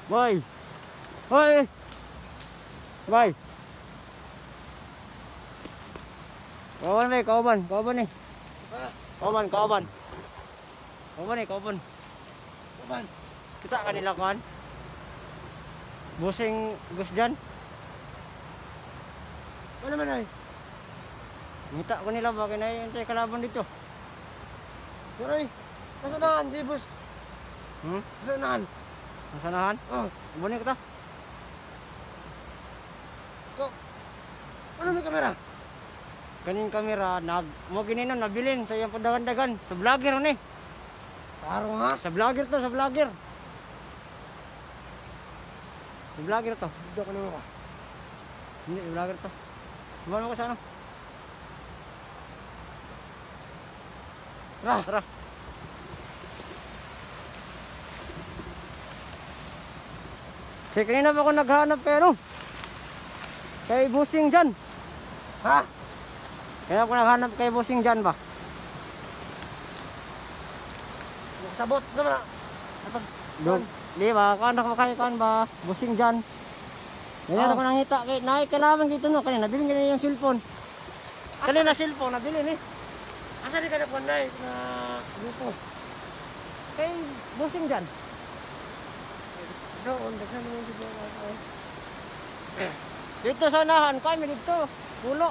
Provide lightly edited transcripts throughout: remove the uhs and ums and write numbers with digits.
Boy. Hoy. Boy. Kawan ni, kawan ni. Kawan. Kawan ni, kawan. Kapan? Kita kanila kan. Busing Gus Jan. Ano man ay? Minta ko nila ba kinay intay kalaban dito. Turay. Kasunahan si boss. Kasunahan. Masanahan? Oh. Bunin ko ta. Ko. Ano may kamera? Kaning kamera mo gininon nabilin sa iyang padagan-dagan sa vlogger ni. Taro nga. Sa vlogger to, sa vlogger. Sa vlogger to. Hindi ko naman ka. Hindi, sa vlogger to. Kumano ko sa ano? Tara. Tara. Kasi kanina pa ako naghahanap kay ano? Kay Busing Jan. Ha? Kaya ako naghahanap kay Busing Jan ba? Nakasabot naman na. Dog. Di ba? Kanda ko makaikan ba? Busing Jan. Ganyan ako nangita kay kailangan dito no kanina nabili kanina yung cellphone. Kanina cellphone nabili ni. Asa di ka na panday na grupo? Kay Busing Jan. Doon, daghan naman si Bola. Dito sa unahan kami dito. Pulo.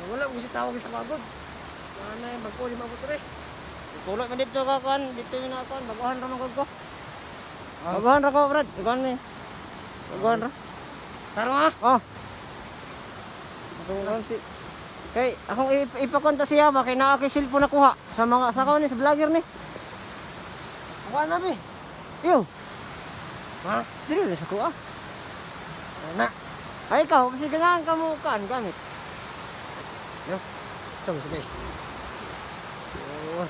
Wala ko si tawag sa pagod. Mana yung magkuli mabuto rin. Pulo man dito ka kan, dito yung nakon, baguhan ra man ko. Baguhan ra ko, Brad. Baguhan ni. Baguhan ra. Taro nga. Oh. Baguhan si. Kay akong ipakonta siya ba kay naa kay cellphone nakuha sa mga sa ni sa vlogger ni. Ako na bi. Yo. Ha? Dili na sa kuha. Na. Ay ikaw, kasi ganyan ka mo kan gamit. Yo. Sabay. Oh.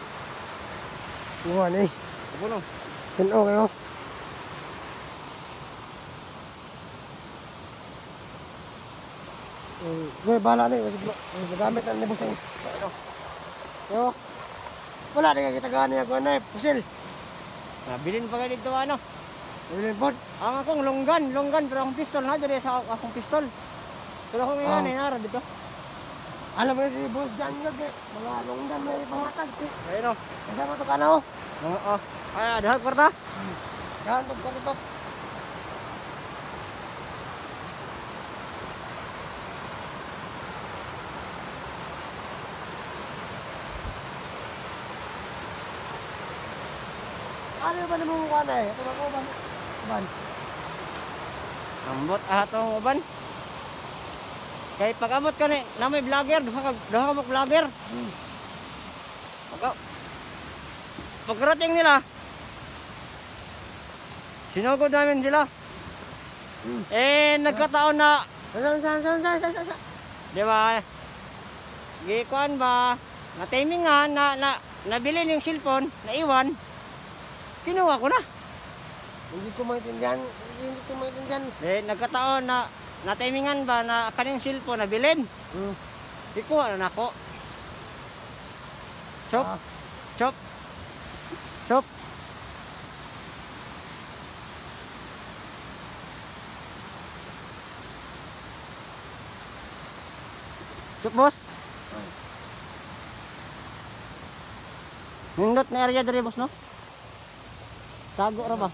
Iwan eh. Puno. Tuno kayo. Gue bala nih, masih gamit na nibusing. Yo. Wala na kita gani ako na pusil. Nabilin pa kayo dito ano? Bilin pod. Ang akong longgan pero akong pistol na dire sa akong pistol. Pero akong ngayon ay nara dito. Alam mo si boss Jan yun eh. Mga longgan may pangatag. Ayun o. Kasama to ka na oh. Oo. Ay, dahil kwarta. Yan, to. Ano ba naman mukha na eh? Ito ako ba? Ban. Ambot atong uban. Kay pag-abot ka ni, na may vlogger, duha ka mo vlogger. Pagkarating nila, sinugod namin sila. Nagkataon na, Sa. di ba? Gikuan ba? Na-timingan, nabili yung cellphone, naiwan. Kinuha ko na. Hindi ko maintindihan. Nagkataon na na-timingan ba na kaning cellphone nabilin. Ikuha na nako. Chop. Chop boss. Nindot na area diri boss no? Tago ra ba?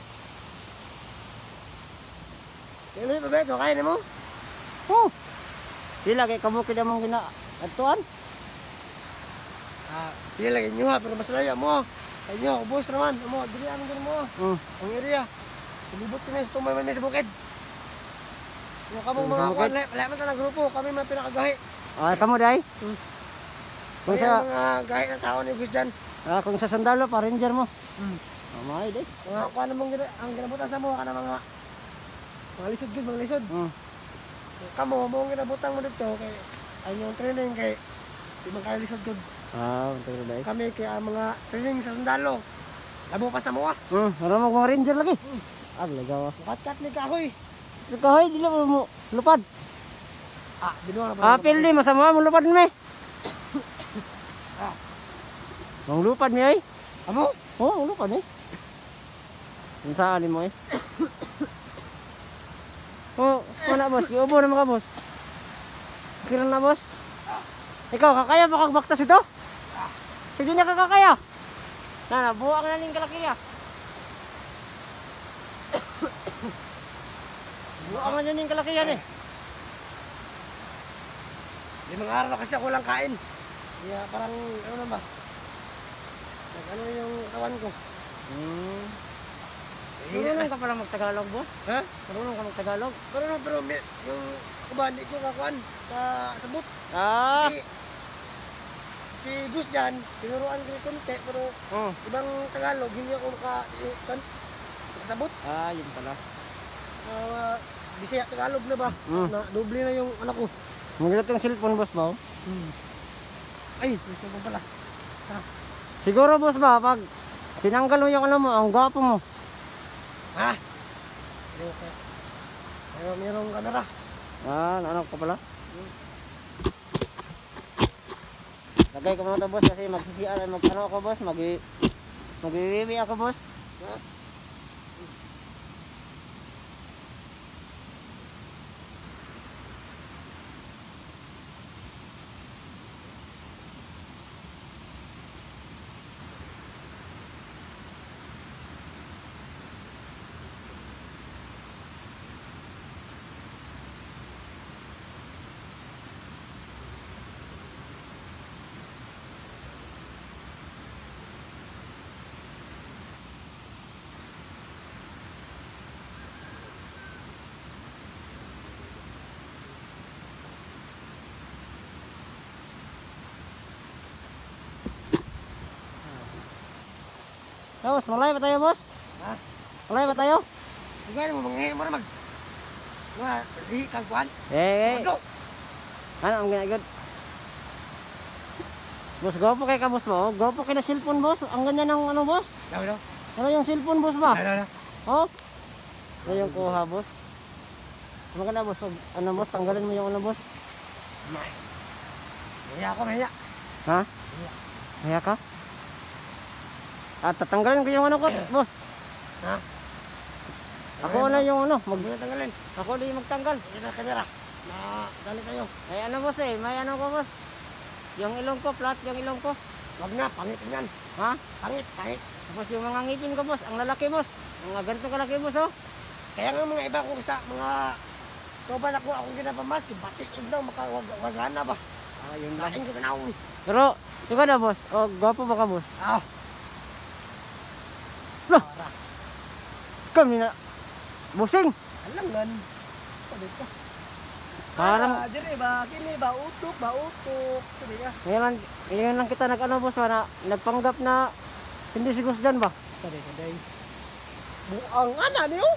Kaya mo ba ito? Kaya mo? Oh. Sila kay kabukid among gina atuan. Pila lagi nyo ha, pero mas laya mo. Ay nyo, ubos naman. Amo, dili anong ganun mo. Ang area. Tulibot kami sa tumay man sa bukid. Yung kamong mga kuwan, wala man na grupo. Kami man pinakagahi. Kamo day? Kung sa mga gahi na tao ni Gus Jan. Kung sa sandalo pa ranger mo. Amay day. Mga kuwan namang ang ginabutan sa mo ka na mga lisod gud, mga lisod. Kamo mo ginabutan mo dito kay ay yung training kay di man kay lisod gud. Unta day. Kami kay mga training sa sandalo. Labo pa sa mo. Aram mo ranger lagi. Lagaw. Kat ni kahoy. Kahoy dili mo lupad. Binuha na ba? Pildi masama mo lupad mi. Mong lupad mi ay. Amo? Oh, lupad ni. Yung saan mo eh. Oh, na boss. Giubo na mga boss. Kira na boss. Ikaw, kakaya ba kang baktas ito? Sige na kakakaya. Buwang na ning kalakiya. Buwang na ning kalakiyan eh. 5 araw na kasi ako lang kain. Kaya parang, ano na ba? Ano yung katawan ko? Marunong ka pala mag-Tagalog, boss? Ha? Marunong ka mag-Tagalog? Pero yung kubandi ko kakuan, sabot. Ah! Si Gus dyan, tinuruan ko yung konti, pero ibang Tagalog, hindi ako makasabot. Ah, yun pala. Bisaya Tagalog na ba? Na, doble na yung anak ko. Magalit yung cellphone, boss ba? Ay, gusto ko pala. Siguro, boss ba, pag tinanggal mo yung ano mo, ang gwapo mo. Ha? Okay. Mayroong kamera. Ah, ano ka pala? Lagay ko muna ito, boss, kasi ano ako, boss, mag-iwiwi ako, boss. Ha? Boss, malay ba tayo, boss? Ha? Malay ba tayo? Sige mo, mangyay mo na di kagwan. Ano ang ginagod? Boss, gopo kay ka, boss mo. Gopo kay na cellphone, boss. Ang ganda ng ano, boss? Daw. Ano yung cellphone, boss ba? Daw. Oh? Ano yung kuha, boss? Maganda, boss. Ano, boss? Tanggalin mo yung ano, boss? Maya ako, maya. Ha? Maya ka? At tatanggalin ko yung ano ko, boss. Ha? Ako na yung ano, Huwag mo na tanggalin. ako na yung magtanggal. Ito kamera. Dali tayo. Ay ano, boss eh, may ano ko, boss. Yung ilong ko, flat yung ilong ko. Wag na, pangit yan. Ha? Pangit. Tapos yung mga ngipin ko, boss, ang lalaki, boss. Mga ganito kalaki, boss, oh. Kaya nga mga iba ko sa mga kauban akong ginapamaski, batik daw, makawagana ba? Yun lang. Laking ko tanaw. Pero, ikaw na, boss. O, gwapo ba ka, boss? Lah! Kami na. Busing! Alam gan. Dito. Parang, Dire ba, kini ba utok. Sabi ka. ngayon lang kita nag-ano, boss, na nagpanggap na hindi si Gus dyan ba? Sabi ka day. Buang ana niyo.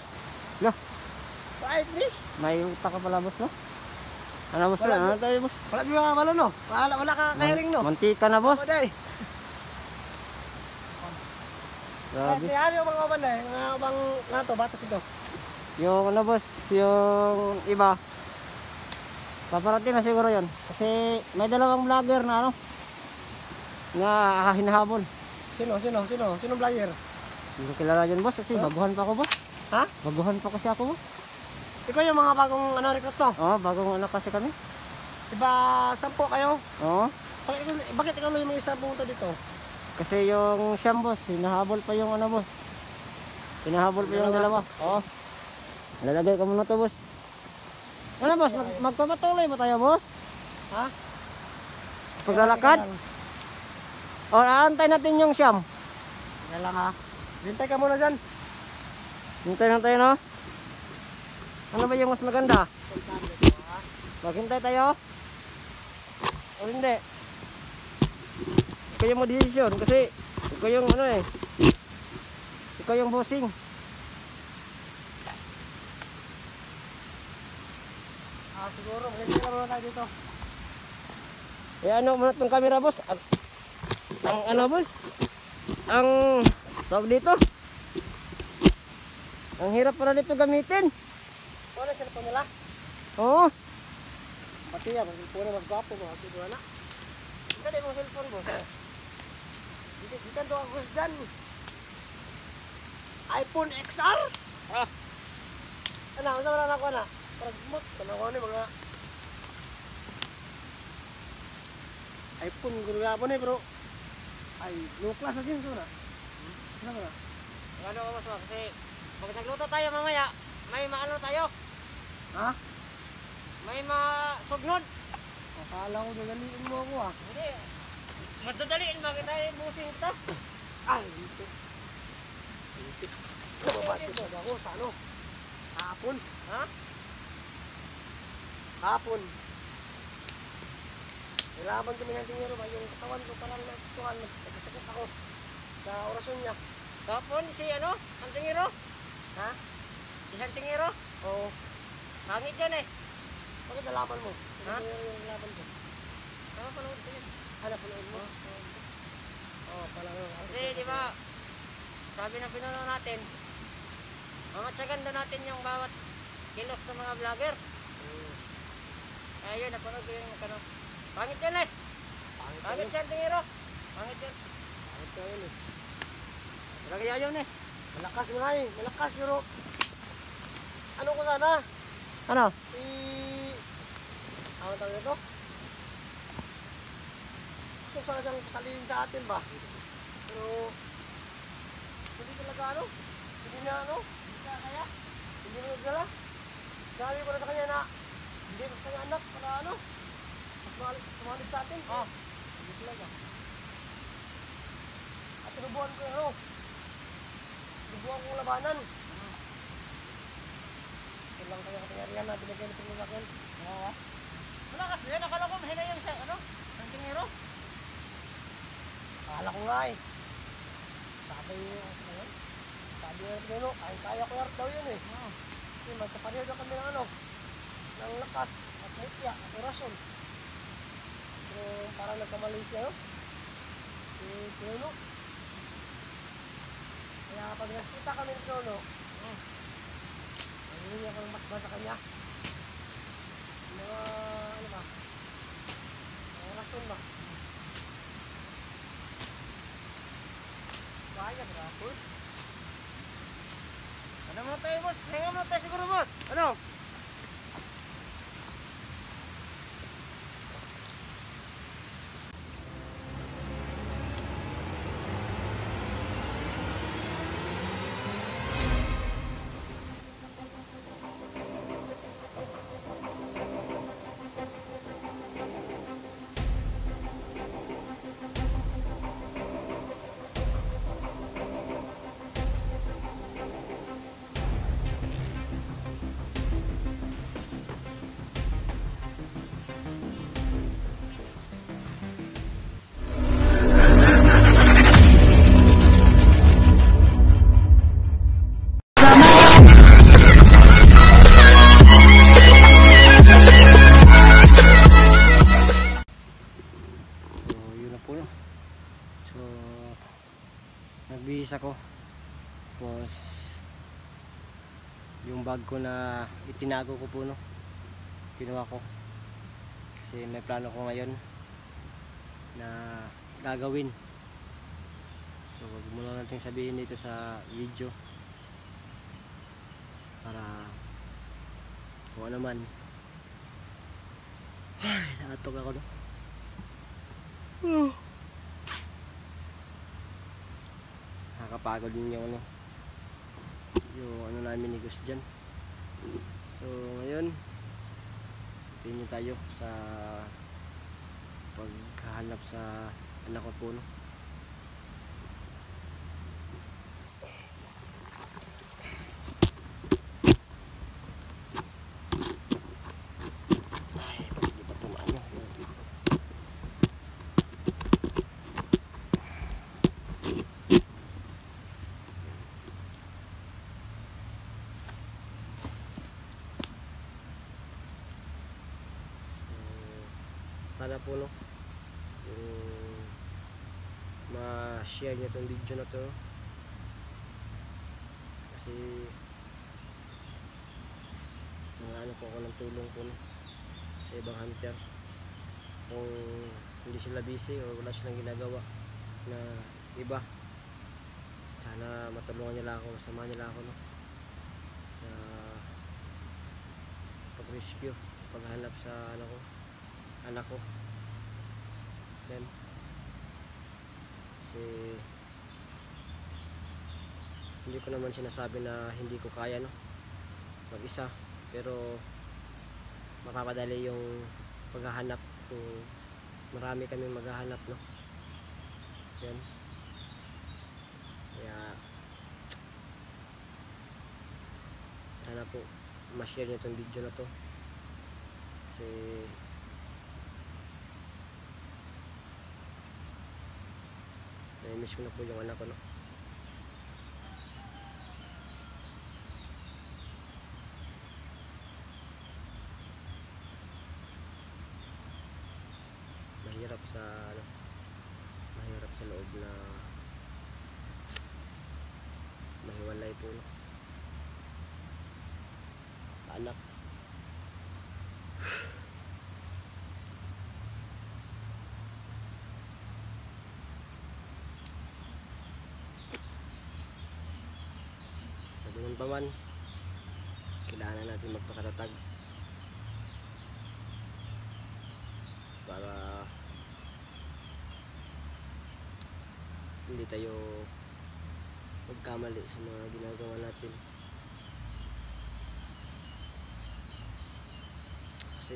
Lah! Right ni. May utak ka pala, boss, no? Ano, boss? Wala, Ano tayo, boss? Wala di ba malo no? Wala ka kairing no. Mantika na, boss. Day. Grabe. Ano yung mga kauban day? Mga ubang nato batas ito. Yung ano, boss, yung iba. Paparating na siguro yun. Kasi may dalawang vlogger na ano, na hinahabol. Sino vlogger? Hindi ko kilala yun, boss, kasi baguhan pa ako, boss. Ha? Baguhan pa kasi ako, boss. Ikaw yung mga bagong recruit to. Oo, bagong ano kasi kami. Diba 10 kayo? Oo. Bakit ikaw lang yung isa pumunta dito? Kasi yung siyam, boss, hinahabol pa yung ano, boss. Hinahabol pa yung dalawa. Oo. Lalagay ka muna to, boss. Ano, boss? Magpapatuloy ba tayo, boss? Ha? Paglalakad? O, aantay natin yung siyam. Kaya lang ha. Bintay ka muna dyan. Hintay na tayo, no? Ano ba yung mas maganda? Maghintay tayo? O hindi? Ikaw yung mag-decision kasi ikaw yung ano eh. Ikaw yung bossing. Siguro. Maganda lang muna tayo dito. Eh ano muna itong camera, boss? Ang ano, boss? Ang tawag dito? Ang hirap pala dito gamitin. Ano yung cellphone nila? Oo. Pati yan. Ang cellphone mas gwapo mo. Kasi doon na. Hindi mo cellphone, boss. Di ka doon ako dyan. iPhone XR? Ah. Ano, masa wala na ako na? Parang mot, tanawa ni mga iPhone guru nga po ni bro. Ay, low class na din so na. Ano na? Ano ka mas kasi pag nagluto tayo mamaya, may maano tayo. Ha? May masugnod. Akala ko dadaliin mo ako ah. Hindi. Madadaliin bakit tayo busing ito? Ay, dito. Dito. Mababatik na ako sa ano? Hapon. Ha? Hapon. Nilaban kami ng tingero ba? Yung katawan ko parang natutukan. Nagkasakit ako sa orasyon niya. Kapon si ano? Antingiro? Ha? Si Antingiro? Oo. Hangit yan eh. Bakit nalaman mo? Ha? Ano yung nalaman ko? Ano panood ko yun? Ano panood mo? Oo, pala nga. Kasi di ba, sabi ng pinuno natin, mamatsagan daw natin yung bawat kilos ng mga vlogger. Kaya yun, napanood ko yung ano. Pangit yan eh. Pangit si Antingiro. Pangit yan. Pangit ka yun eh. Wala kaya yun eh. Malakas nga eh. Malakas pero ano ko sana? Ano? Ano tawag ito? Gusto ko sana siyang pasalin sa atin ba? Pero hindi talaga ano? Hindi na ano? Hindi na kaya? Hindi na nagdala? Sabi ko na sa kanya na hindi gusto kanya anak para ano? Mas sumalit sa atin. Oh. Hindi talaga. At sinubuhan ko yung ano? Sinubuhan kong labanan. Ito lang kaya katangyarihan na binigay nito sa akin. Oo. Wala kasi yan, akala ko mahina yung sa ano? Antingiro. Akala ko nga eh. Sabi yung sabi yung pinuno, kaya ko daw yun eh. Kasi magkapareho daw kami ng ano, ng lakas at mutya at orasyon. Pero parang nagkamali siya no? Si pinuno. Kaya pag nakita kami ng pinuno, hindi ako makba sa kanya. Mga ano ba? Mga orasyon ba? Kaya sa rapor. Ano mo tayo boss? Hinga mo tayo siguro boss. Ano? Nagbihis ako. Tapos yung bag ko na itinago ko po no. Kinuha ko. Kasi may plano ko ngayon na gagawin. So wag mo lang natin sabihin dito sa video. Para kung ano man. Ay, naatok ako no. Nakakapagod din yung ano namin ni Gus dyan. So ngayon continue tayo sa paghahanap sa anak ko po no. Sana po no yung ma-share nyo itong video na to kasi mga ano po ako ng tulong po no, sa ibang hunter kung hindi sila busy o wala silang ginagawa na iba Sana matulungan nila ako, masama nila ako, no, sa pag-rescue, paghanap sa anak ko. Then kasi hindi ko naman sinasabi na hindi ko kaya, no, mag-isa, pero mapapadali yung paghahanap kung marami kaming maghahanap, no. Yan. Kaya sana po ma-share nyo itong video na to, kasi na-miss ko na po yung anak ko, no. Mahirap sa loob na mahiwalay po, no, sa anak. Ganun pa man, kailangan natin magpakatatag para hindi tayo magkamali sa mga ginagawa natin. Kasi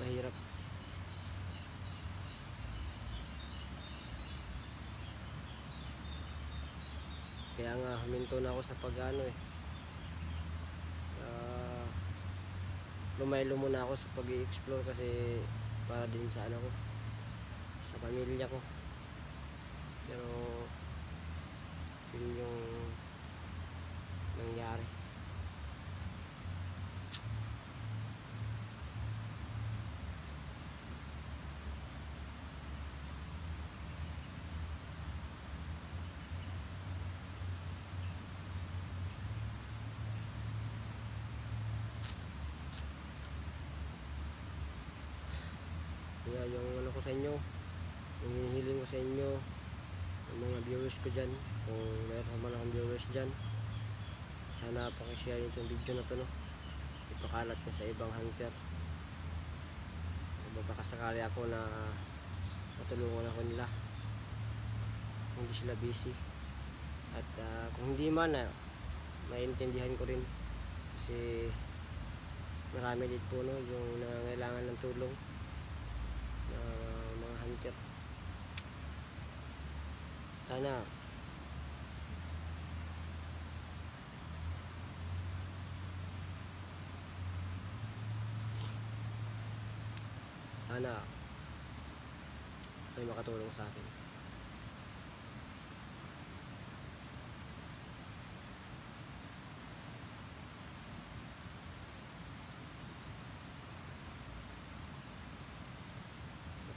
mahirap. Kaya nga huminto na ako sa sa lumaylo muna ako sa pag-i-explore, kasi para din sa anak ko, sa pamilya ko. Pero yun yung nangyari. Kaya yung ko sa inyo, yung hinihiling ko sa inyo, yung mga viewers ko dyan, kung mayroon man akong viewers dyan, sana pakishare itong video na to, no, ipakalat ko sa ibang hunter. Baka sakali ako na matulungan ako nila, kung hindi sila busy. At kung hindi man, maintindihan ko rin, kasi marami din po, no, yung nangangailangan ng tulong na mga hunter. Sana may makatulong sa akin.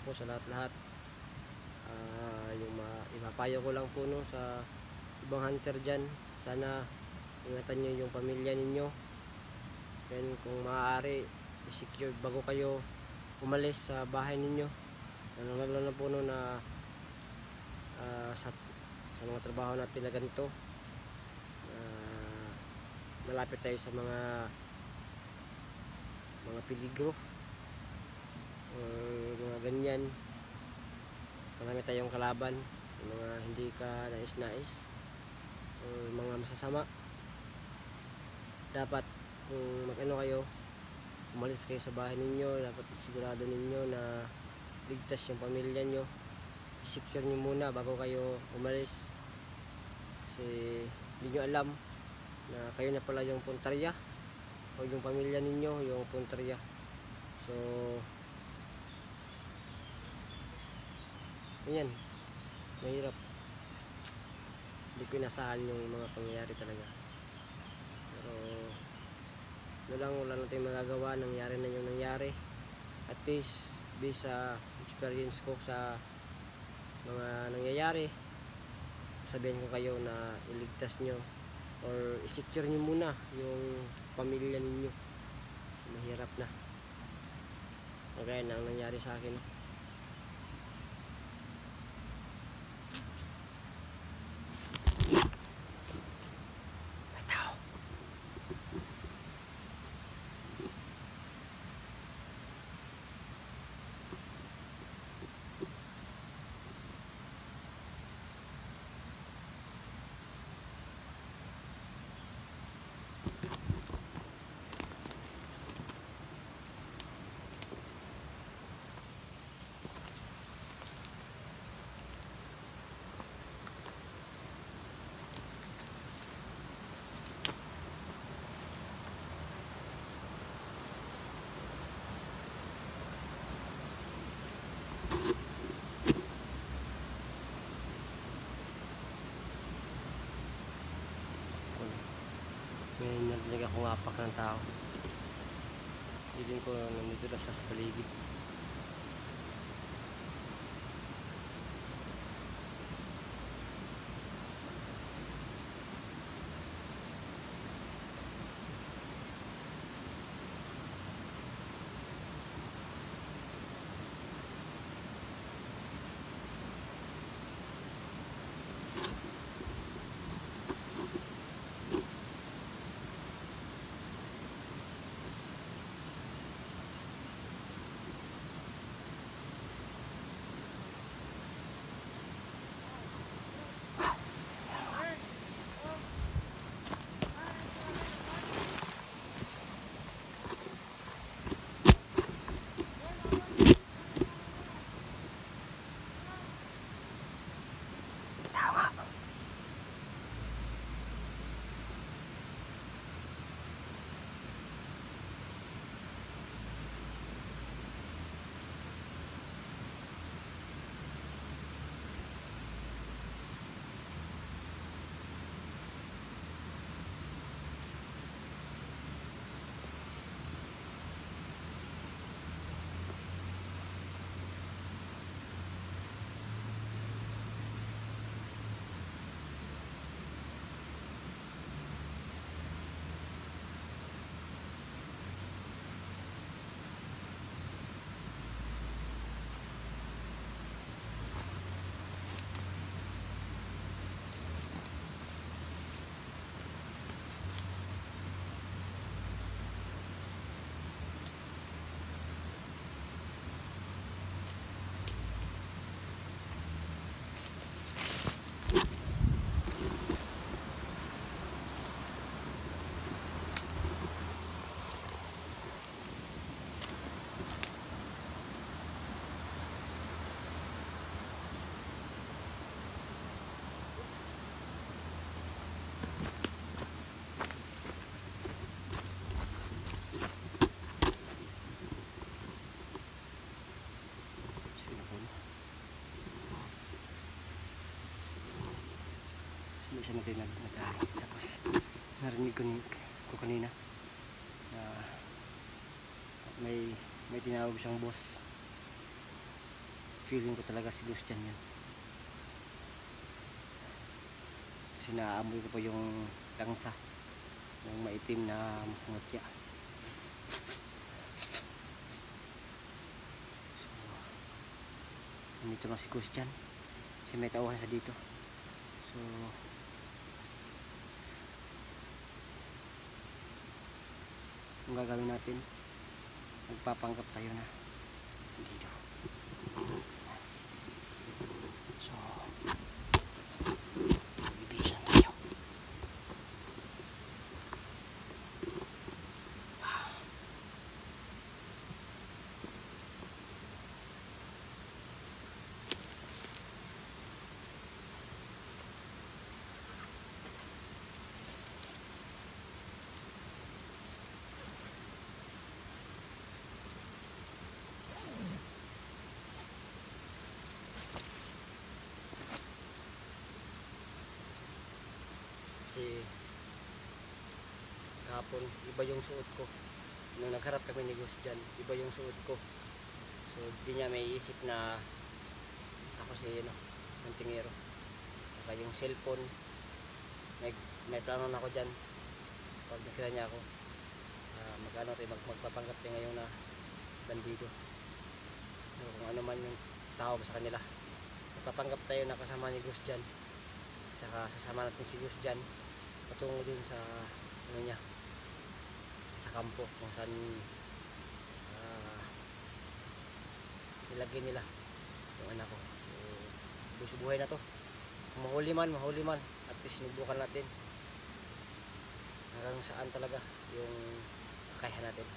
Po sa lahat-lahat, yung ipapayo ko lang po, no, sa ibang hunter dyan, sana ingatan nyo yung pamilya ninyo. Then kung maaari, i-secure bago kayo umalis sa bahay ninyo, lalo na po, no, na sa mga trabaho natin na ganito, malapit tayo sa mga peligro mga ganyan. Marami tayong kalaban, mga hindi ka nais-nais o mga masasama. Dapat kung kayo, umalis kayo sa bahay ninyo, dapat sigurado ninyo na ligtas yung pamilya nyo. I-secure nyo muna bago kayo umalis, kasi hindi nyo alam na kayo na pala yung puntarya, o yung pamilya ninyo yung puntarya. So ayan, mahirap. Hindi ko inasahan yung mga pangyayari talaga, pero wala na tayong magagawa. Nangyari na yung nangyari. At least based sa experience ko sa mga nangyayari, sabihin ko kayo na iligtas nyo or i-secure nyo muna yung pamilya ninyo. Mahirap na, kagaya na ang nangyari sa akin. May narinig akong apak ng tao. Hindi ko nandito na siya sa paligid. Hindi siya nagdali. Tapos narinig ko kanina na may tinawag siyang boss. Feeling ko talaga si Gustian yan. Kasi naaamoy ko pa yung langsa ng maitim na mutya. So, nandito na si Gustian. Kasi may tauhan siya dito. So, ang gagawin natin, magpapanggap tayo na dito. So, bibisan tayo. Kasi kahapon iba yung suot ko nung nagharap kami ni Gustian, iba yung suot ko. So di niya may isip na ako si ng tingero. Saka yung cellphone, may plano na ako dyan pag nakita niya ako. Magpapanggap tayo ngayon na bandido. So, kung ano man yung tao sa kanila, magpapanggap tayo na kasama ni Gustian. Saka sasama natin si Gustian patungo dun sa niya, sa kampo kung saan nilagay nila yung anak ko. So buhay na to. Kung mahuli man, at least sinubukan natin hanggang saan talaga yung kakayahan natin.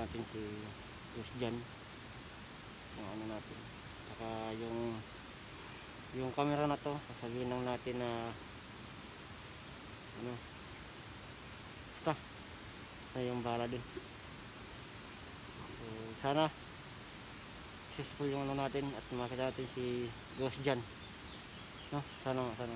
natin si Boss Jan. Yung ano natin. Saka yung camera na to, sasabihin lang natin na ano, basta na yung bahala dun. So, sana successful yung ano natin at makita natin si Boss Jan, no? Sana nga.